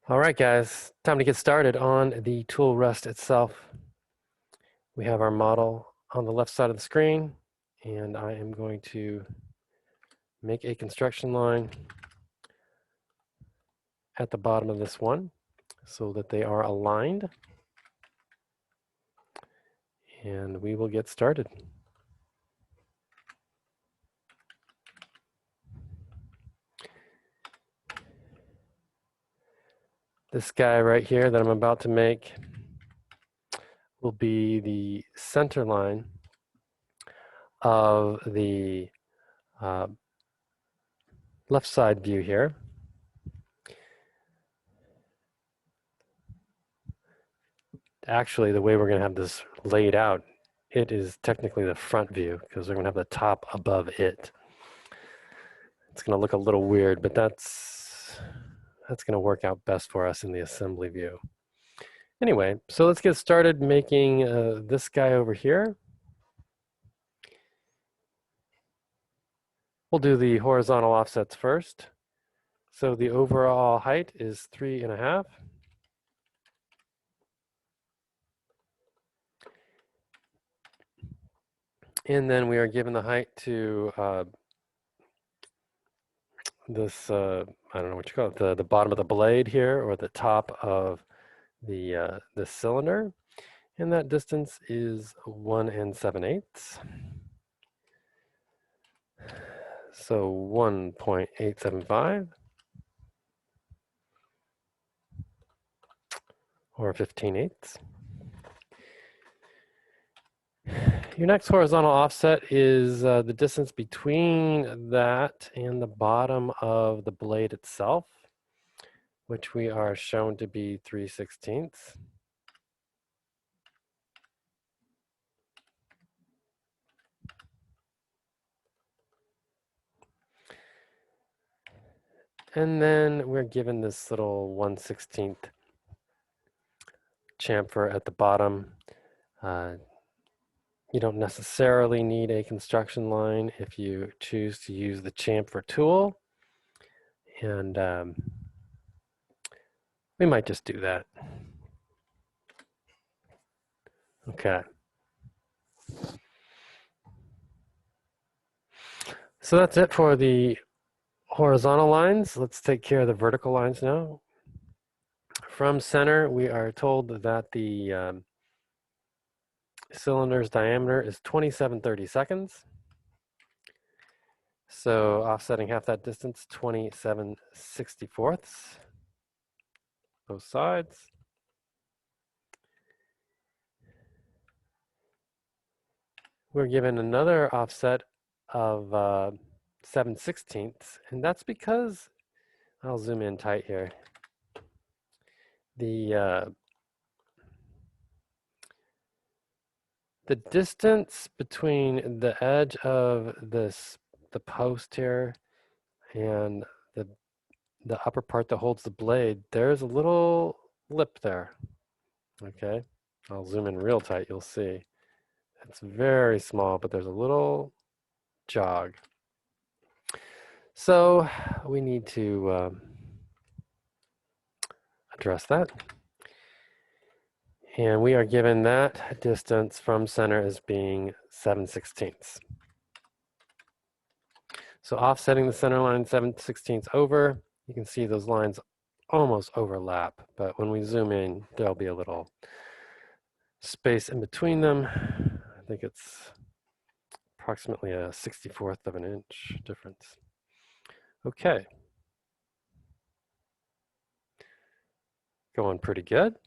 All right, guys, time to get started on the tool rest itself. We have our model on the left side of the screen, and I am going to make a construction line at the bottom of this one so that they are aligned, and we will get started. This guy right here that I'm about to make will be the center line of the left side view here. Actually, the way we're going to have this laid out, it is technically the front view because we're going to have the top above it. It's going to look a little weird, but that's going to work out best for us in the assembly view. Anyway, so let's get started making this guy over here. We'll do the horizontal offsets first. So the overall height is 3.5. And then we are given the height to this, I don't know what you call it, the bottom of the blade here, or the top of the cylinder. And that distance is 1 7/8. So 1.875 or 15/8. Your next horizontal offset is the distance between that and the bottom of the blade itself, which we are shown to be 3/16. And then we're given this little 1/16 chamfer at the bottom. You don't necessarily need a construction line if you choose to use the chamfer tool. And we might just do that. Okay. So that's it for the horizontal lines. Let's take care of the vertical lines now. From center, we are told that the cylinder's diameter is 27/30 seconds. So offsetting half that distance, 27/64, both sides. We're given another offset of 7/16, and that's because, I'll zoom in tight here, the distance between the edge of the post here and the upper part that holds the blade, there's a little lip there. Okay, I'll zoom in real tight, you'll see. It's very small, but there's a little jog. So we need to address that. And we are given that distance from center as being 7/16. So offsetting the center line 7/16 over, you can see those lines almost overlap, but when we zoom in, there'll be a little space in between them. I think it's approximately a 64th of an inch difference. Okay. Going pretty good.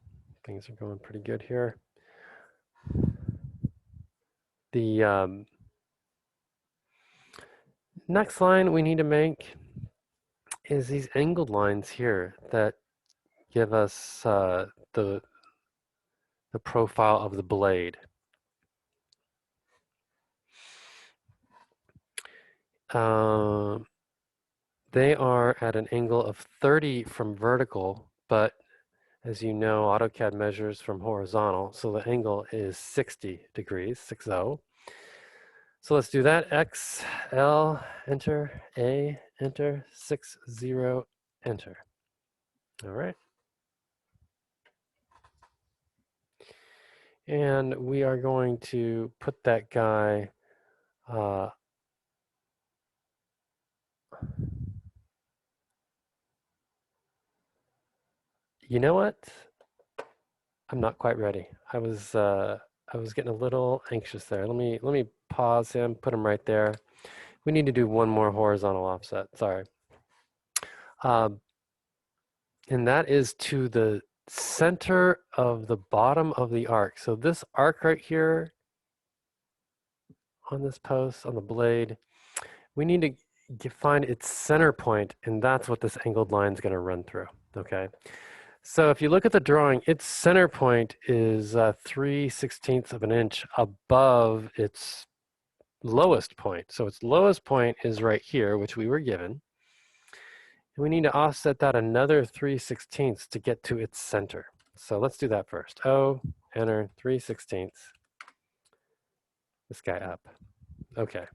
Things are going pretty good here. The next line we need to make is these angled lines here that give us the profile of the blade. They are at an angle of 30 from vertical, but as you know, AutoCAD measures from horizontal, so the angle is 60 degrees, 60. So let's do that. X, L, enter, A, enter, 60, enter. All right. And we are going to put that guy, you know what? I'm not quite ready. I was getting a little anxious there. Let me pause him, put him right there. We need to do one more horizontal offset. Sorry. Um, and that is to the center of the bottom of the arc. So this arc right here on this post, on the blade, we need to find its center point, and that's what this angled line is going to run through, okay? So if you look at the drawing, its center point is 3/16 of an inch above its lowest point. So its lowest point is right here, which we were given. And we need to offset that another 3/16 to get to its center. So let's do that first. O, enter, 3/16. This guy up. Okay.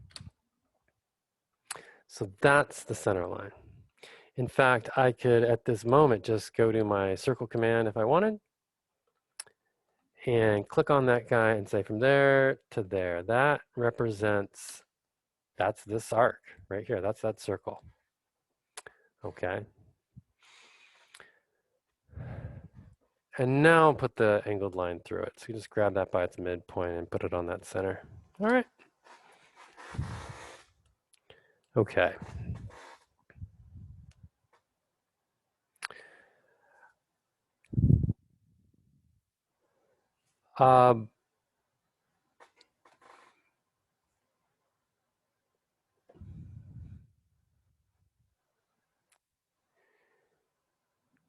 So that's the center line. In fact, I could, at this moment, just go to my circle command if I wanted, and click on that guy and say from there to there. That represents, that's this arc right here. That's that circle. Okay. And now put the angled line through it. So you just grab that by its midpoint and put it on that center. All right. Okay. Um,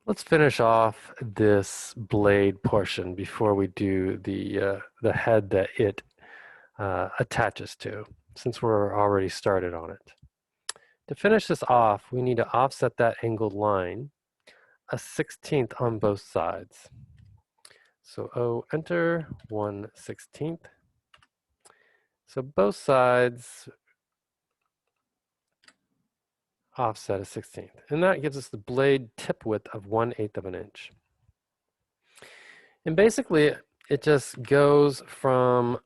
let's finish off this blade portion before we do the head that it attaches to, since we're already started on it. To finish this off, we need to offset that angled line 1/16 on both sides. So O, enter, 1/16. So both sides offset 1/16. And that gives us the blade tip width of 1/8 of an inch. And basically, it just goes from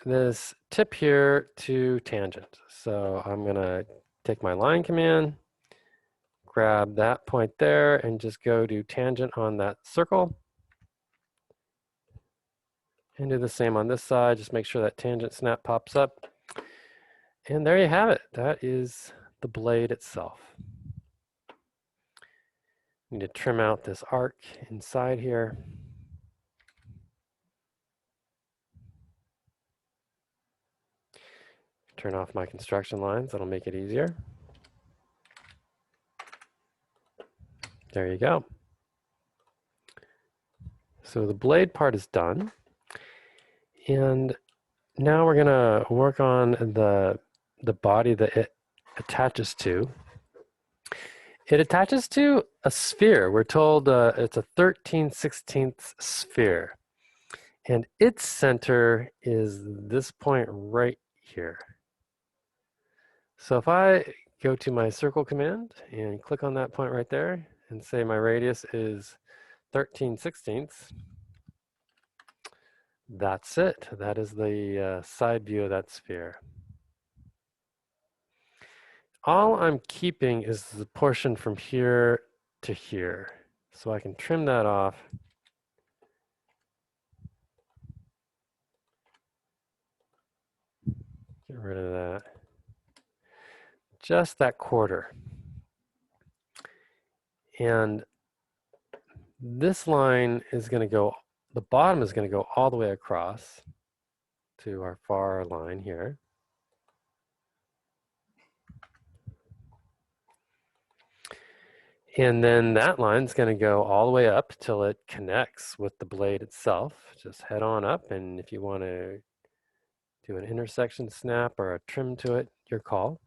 this tip here to tangent. So I'm going to take my line command, grab that point there, and just go to tangent on that circle. And do the same on this side. Just make sure that tangent snap pops up. And there you have it. That is the blade itself. Need to trim out this arc inside here. Turn off my construction lines. That'll make it easier. There you go. So the blade part is done. And now we're going to work on the body that it attaches to. It attaches to a sphere. We're told it's a 13/16 sphere. And its center is this point right here. So if I go to my circle command and click on that point right there and say my radius is 13/16, that's it. That is the side view of that sphere. All I'm keeping is the portion from here to here. So I can trim that off. Get rid of that. Just that quarter. And this line is going to go, the bottom is going to go all the way across to our far line here. And then that line's going to go all the way up till it connects with the blade itself. Just head on up, and if you want to do an intersection snap or a trim to it, your call.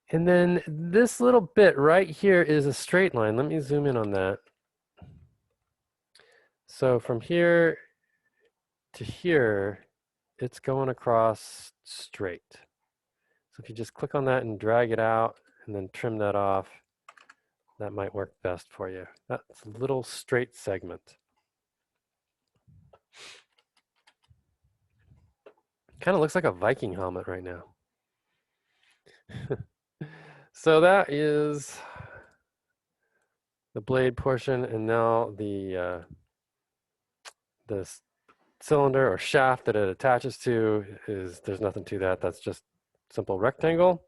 And then this little bit right here is a straight line. Let me zoom in on that. So from here to here, it's going across straight. So if you just click on that and drag it out and then trim that off, that might work best for you. That's a little straight segment. Kind of looks like a Viking helmet right now. So that is the blade portion, and now the cylinder or shaft that it attaches to is, there's nothing to that. That's just simple rectangle.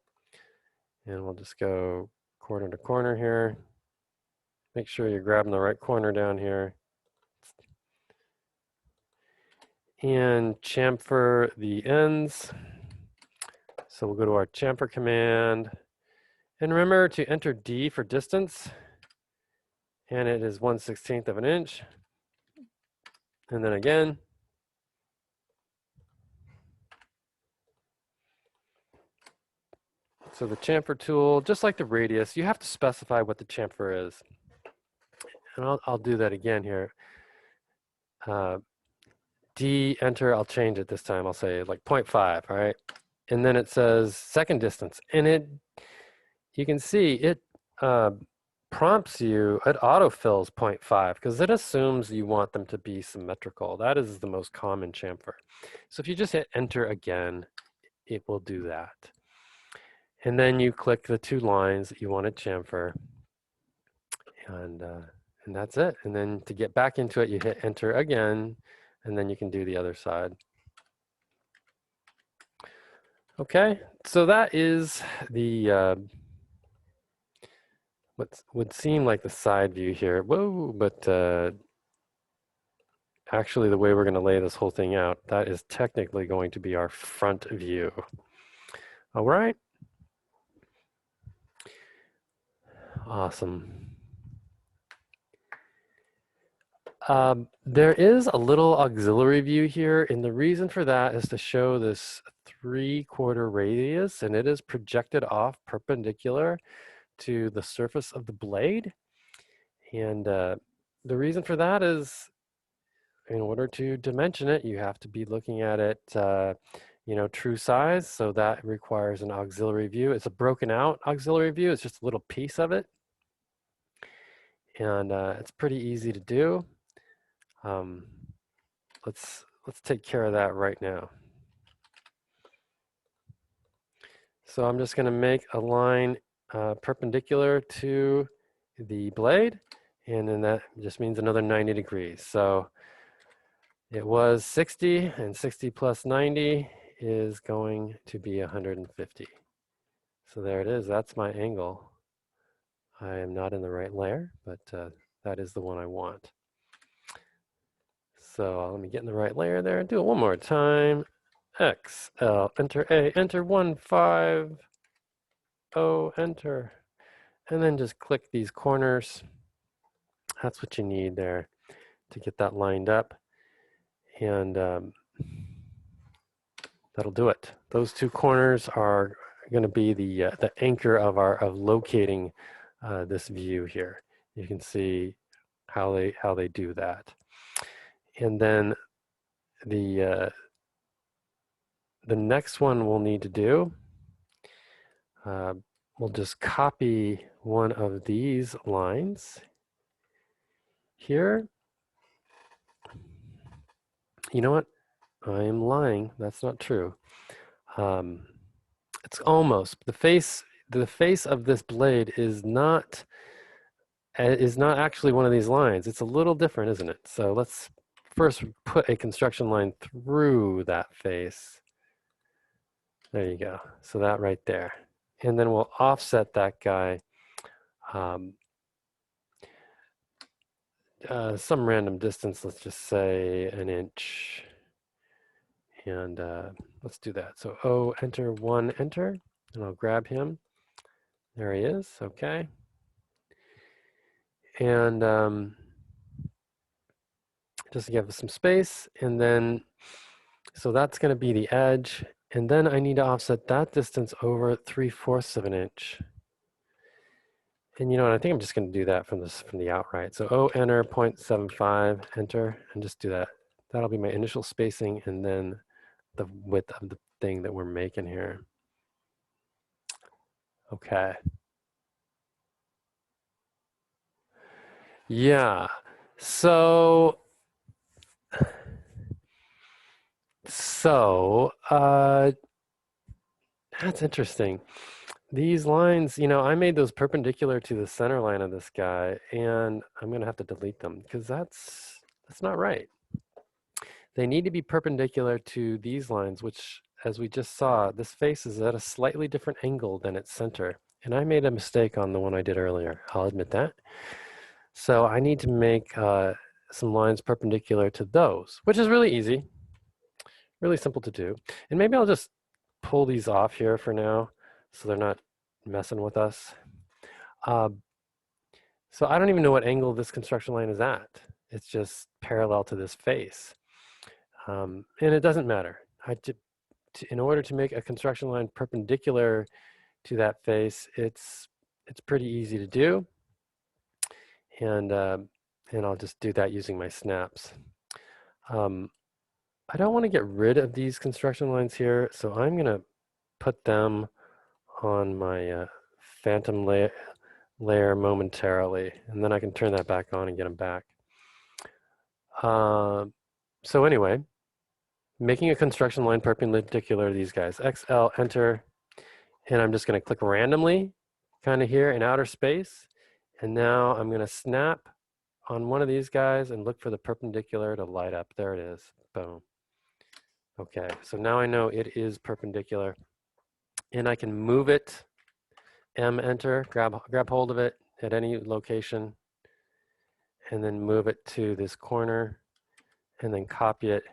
And we'll just go corner to corner here. Make sure you're grabbing the right corner down here. And chamfer the ends. So we'll go to our chamfer command. And remember to enter D for distance. And it is 1/16 of an inch. And then again. So the chamfer tool, just like the radius, you have to specify what the chamfer is. And I'll do that again here. D, enter, I'll change it this time. I'll say like 0.5, all right? And then it says second distance. And you can see it prompts you, it autofills 0.5 because it assumes you want them to be symmetrical. That is the most common chamfer. So if you just hit enter again, it will do that. And then you click the two lines that you want to chamfer. And that's it. And then to get back into it, you hit enter again, and then you can do the other side. Okay, so that is the what would seem like the side view here. Whoa, but actually the way we're going to lay this whole thing out, that is technically going to be our front view. All right. Awesome. There is a little auxiliary view here, and the reason for that is to show this 3/4 radius, and it is projected off perpendicular to the surface of the blade. And the reason for that is, in order to dimension it, you have to be looking at it, true size. So that requires an auxiliary view. It's a broken out auxiliary view. It's just a little piece of it. And it's pretty easy to do. Let's take care of that right now. So I'm just going to make a line perpendicular to the blade, and then that just means another 90 degrees. So it was 60, and 60 plus 90 is going to be 150. So there it is. That's my angle. I am not in the right layer, but that is the one I want. So let me get in the right layer there and do it one more time. X, L, enter A, enter 1, 5, O, enter. And then just click these corners. That's what you need there to get that lined up. And that'll do it. Those two corners are going to be the anchor of locating this view here. You can see how they do that. And then the next one we'll need to do, we'll just copy one of these lines here. You know what? I am lying. That's not true. It's almost the face. The face of this blade is not actually one of these lines. It's a little different, isn't it? So let's first put a construction line through that face. There you go. So that right there. And then we'll offset that guy some random distance. Let's just say an inch. And let's do that. So O, enter, 1, enter. And I'll grab him. There he is. Okay. And just to give us some space. And then, so that's going to be the edge. And then I need to offset that distance over 3/4 of an inch. And you know what, I think I'm just going to do that from the outright. So O, enter, 0.75, enter, and just do that. That'll be my initial spacing, and then the width of the thing that we're making here. Okay. Yeah. So So that's interesting. These lines, I made those perpendicular to the center line of this guy, and I'm going to have to delete them because that's not right. They need to be perpendicular to these lines, which, as we just saw, this face is at a slightly different angle than its center. And I made a mistake on the one I did earlier. I'll admit that. So I need to make some lines perpendicular to those, which is really easy, really simple to do. And maybe I'll just pull these off here for now so they're not messing with us. Uh, so I don't even know what angle this construction line is at. It's just parallel to this face. And it doesn't matter. In order to make a construction line perpendicular to that face, it's pretty easy to do. And I'll just do that using my snaps. I don't want to get rid of these construction lines here, so I'm going to put them on my phantom layer momentarily, and then I can turn that back on and get them back. So anyway, making a construction line perpendicular to these guys. XL, enter, and I'm just going to click randomly, kind of here in outer space, and now I'm going to snap on one of these guys and look for the perpendicular to light up. There it is. Boom. Okay, so now I know it is perpendicular, and I can move it. M, enter, grab hold of it at any location, and then move it to this corner, and then copy it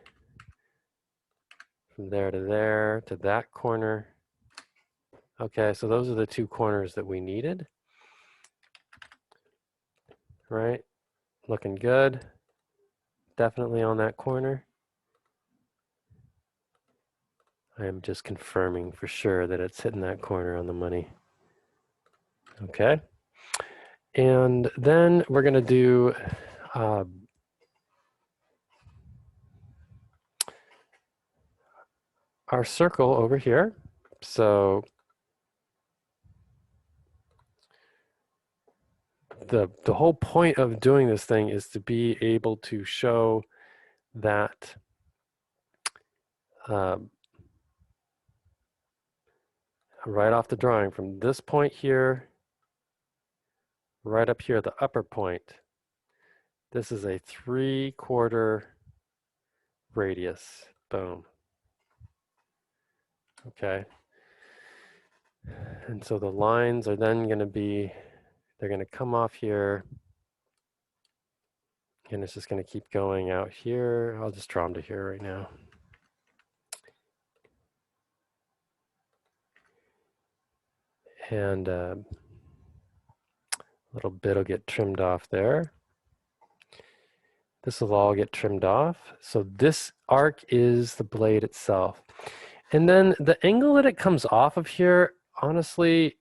from there to that corner. Okay, so those are the two corners that we needed. Right, looking good. Definitely on that corner. I am just confirming for sure that it's hitting that corner on the money. Okay. And then we're going to do our circle over here. So the whole point of doing this thing is to be able to show that right off the drawing from this point here, right up here, the upper point, this is a 3/4 radius. Boom. Okay. And so the lines are then going to be, they're going to come off here, and it's just going to keep going out here. I'll just draw them to here right now. And a little bit will get trimmed off there. This will all get trimmed off. So this arc is the blade itself. And then the angle that it comes off of here, honestly,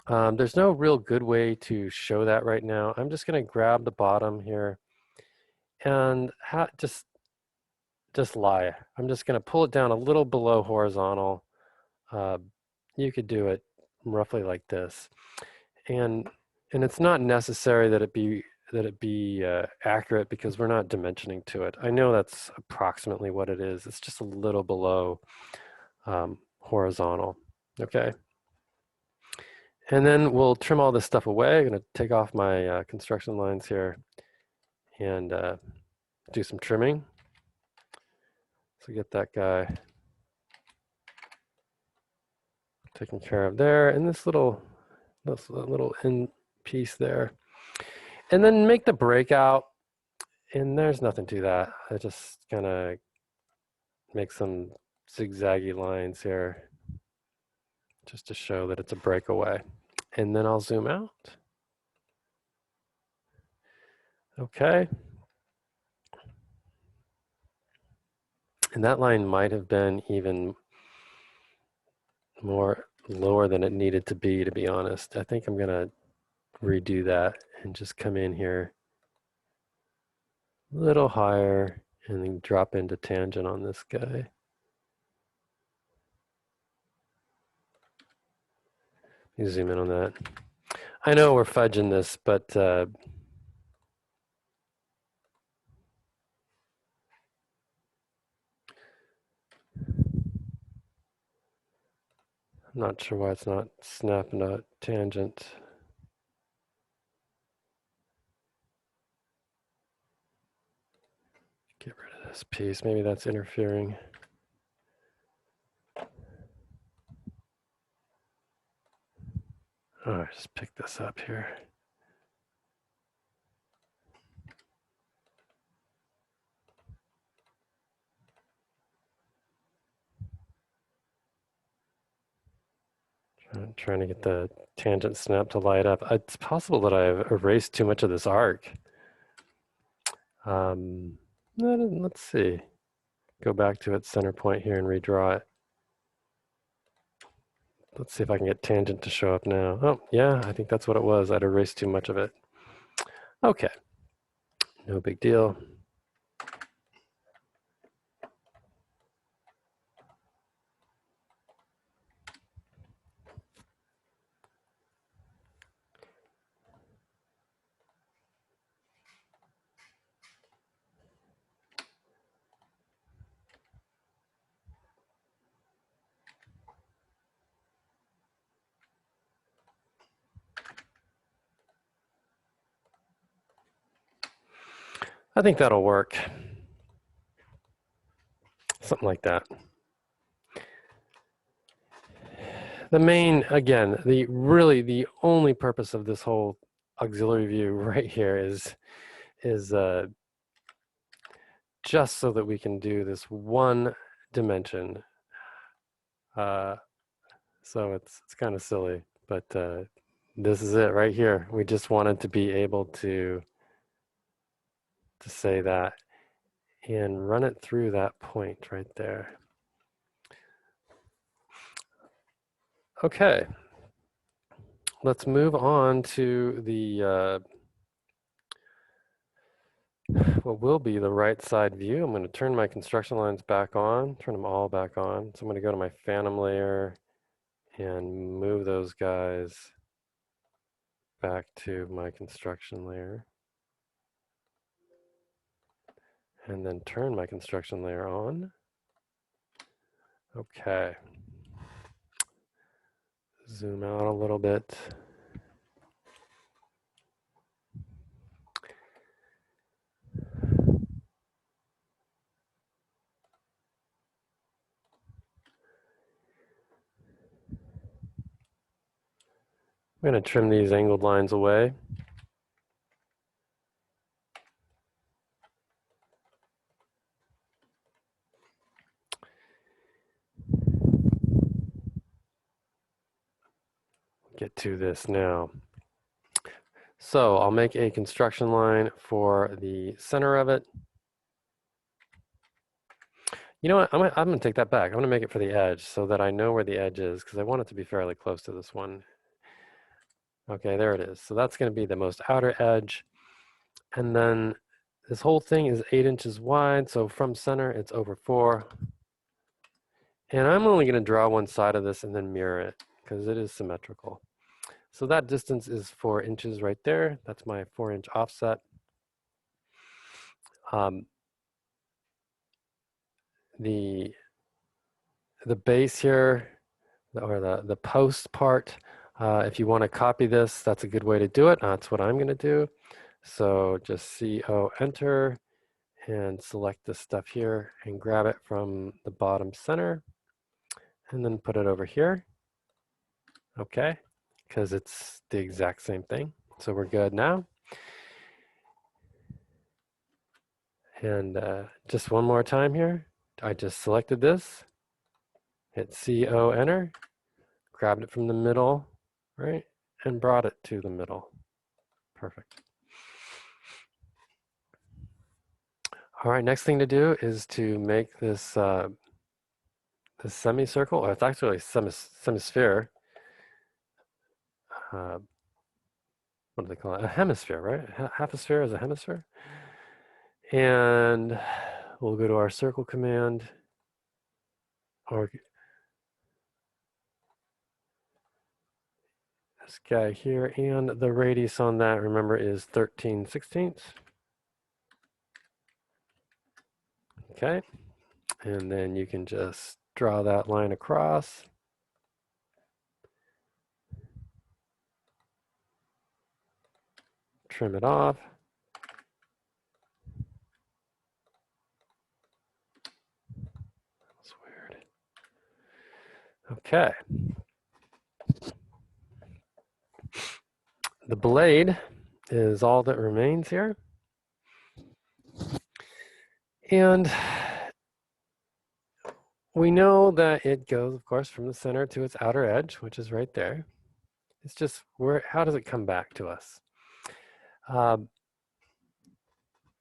there's no real good way to show that right now. I'm just going to grab the bottom here and just lie. I'm just going to pull it down a little below horizontal. You could do it roughly like this. And it's not necessary that it be accurate because we're not dimensioning to it. I know that's approximately what it is. It's just a little below horizontal. Okay. And then we'll trim all this stuff away. I'm going to take off my construction lines here and do some trimming. So get that guy taken care of there, and this little end piece there. And then make the breakout, and there's nothing to that. I just kind of make some zigzaggy lines here just to show that it's a breakaway. And then I'll zoom out. Okay. And that line might have been even more lower than it needed to be honest. I think I'm going to redo that and just come in here a little higher and then drop into tangent on this guy. You zoom in on that. I know we're fudging this, but I'm not sure why it's not snapping a tangent. Get rid of this piece. Maybe that's interfering. All right, just pick this up here. I'm trying to get the tangent snap to light up. It's possible that I've erased too much of this arc. Let's see. Go back to its center point here and redraw it. Let's see if I can get tangent to show up now. Oh, yeah, I think that's what it was. I'd erased too much of it. Okay, no big deal. I think that'll work. Something like that. The main, again, the only purpose of this whole auxiliary view right here is just so that we can do this one dimension. So it's kind of silly, but this is it right here. We just wanted to be able to say that and run it through that point right there. Okay, let's move on to the what will be the right side view. I'm going to turn my construction lines back on, turn them all back on. So I'm going to go to my phantom layer and move those guys back to my construction layer. And then turn my construction layer on. Okay. Zoom out a little bit. I'm going to trim these angled lines away. Get to this now. So I'll make a construction line for the center of it. You know what? I'm going to take that back. I'm going to make it for the edge so that I know where the edge is because I want it to be fairly close to this one. Okay, there it is. So that's going to be the most outer edge. And then this whole thing is 8 inches wide. So from center, it's over 4. And I'm only going to draw one side of this and then mirror it because it is symmetrical. So that distance is 4 inches right there. That's my 4-inch offset. The base here, or the post part, if you want to copy this, that's a good way to do it. That's what I'm going to do. So just CO enter and select this stuff here and grab it from the bottom center and then put it over here. Okay, because it's the exact same thing. So we're good now. And just one more time here. I just selected this, hit CO enter, grabbed it from the middle, right, and brought it to the middle. Perfect. All right, next thing to do is to make this this semicircle, or it's actually a semisphere. What do they call it? A hemisphere, right? Half a sphere is a hemisphere. And we'll go to our circle command, or this guy here, and the radius on that, remember, is 13/16. Okay, and then you can just draw that line across. trim it off. That's weird. Okay. The blade is all that remains here. And we know that it goes, of course, from the center to its outer edge, which is right there. It's just how does it come back to us?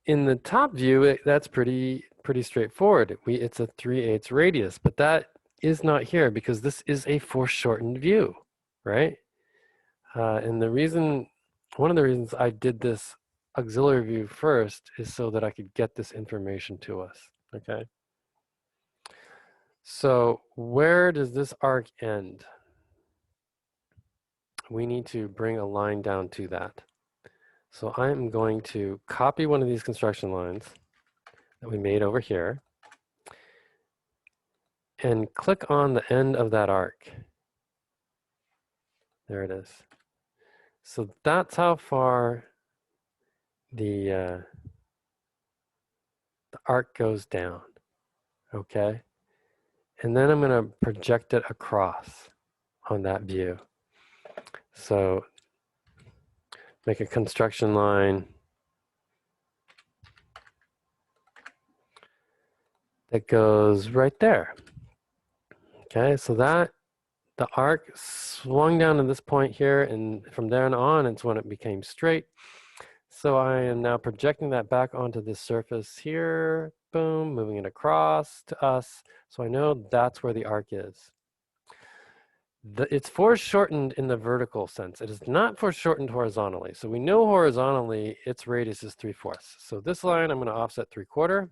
In the top view, that's pretty straightforward. It's a 3/8 radius, but that is not here because this is a foreshortened view, right? And one of the reasons I did this auxiliary view first is so that I could get this information to us, okay? So where does this arc end? We need to bring a line down to that. So I'm going to copy one of these construction lines that we made over here and click on the end of that arc. There it is. So that's how far the arc goes down, okay? And then I'm going to project it across on that view. So make a construction line that goes right there. Okay, so that the arc swung down to this point here, and from there on, it's when it became straight. So I am now projecting that back onto this surface here, boom, moving it across to us. So I know that's where the arc is. It's foreshortened in the vertical sense. It is not foreshortened horizontally. So we know horizontally its radius is 3/4. So this line I'm going to offset 3/4.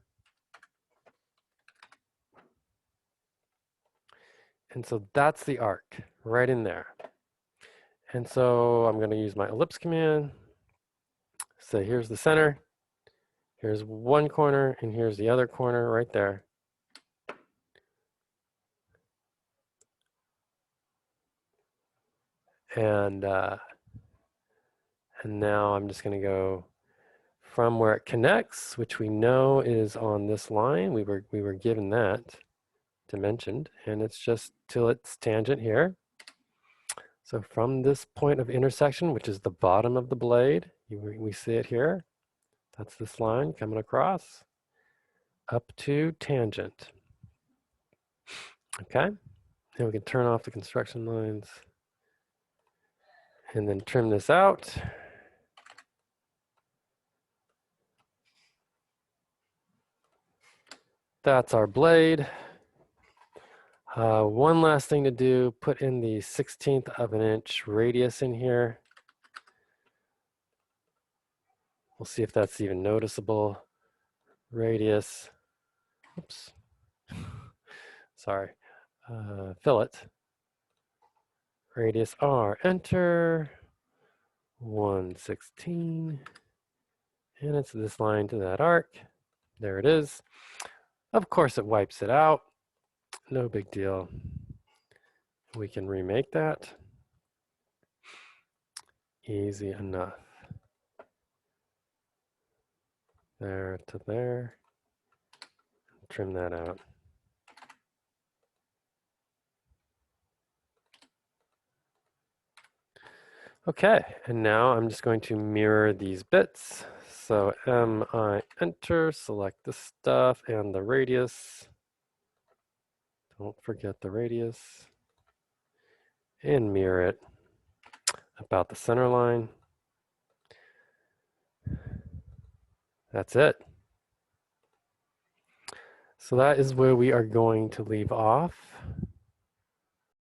And so that's the arc right in there. And so I'm going to use my ellipse command. So here's the center. Here's one corner, and here's the other corner right there. And now I'm just going to go from where it connects, which we know is on this line. We were given that dimensioned, and it's just till its tangent here. So from this point of intersection, which is the bottom of the blade, we see it here. That's this line coming across up to tangent. Okay, and we can turn off the construction lines and then trim this out. That's our blade. One last thing to do, put in the 1/16 of an inch radius in here. We'll see if that's even noticeable. Radius, oops, sorry, fillet. Radius R, enter, 1/16, and it's this line to that arc. There it is. Of course it wipes it out. No big deal. We can remake that. Easy enough. There to there. Trim that out. Okay, and now I'm just going to mirror these bits. So MI enter, select the stuff and the radius. Don't forget the radius. And mirror it about the center line. That's it. So that is where we are going to leave off.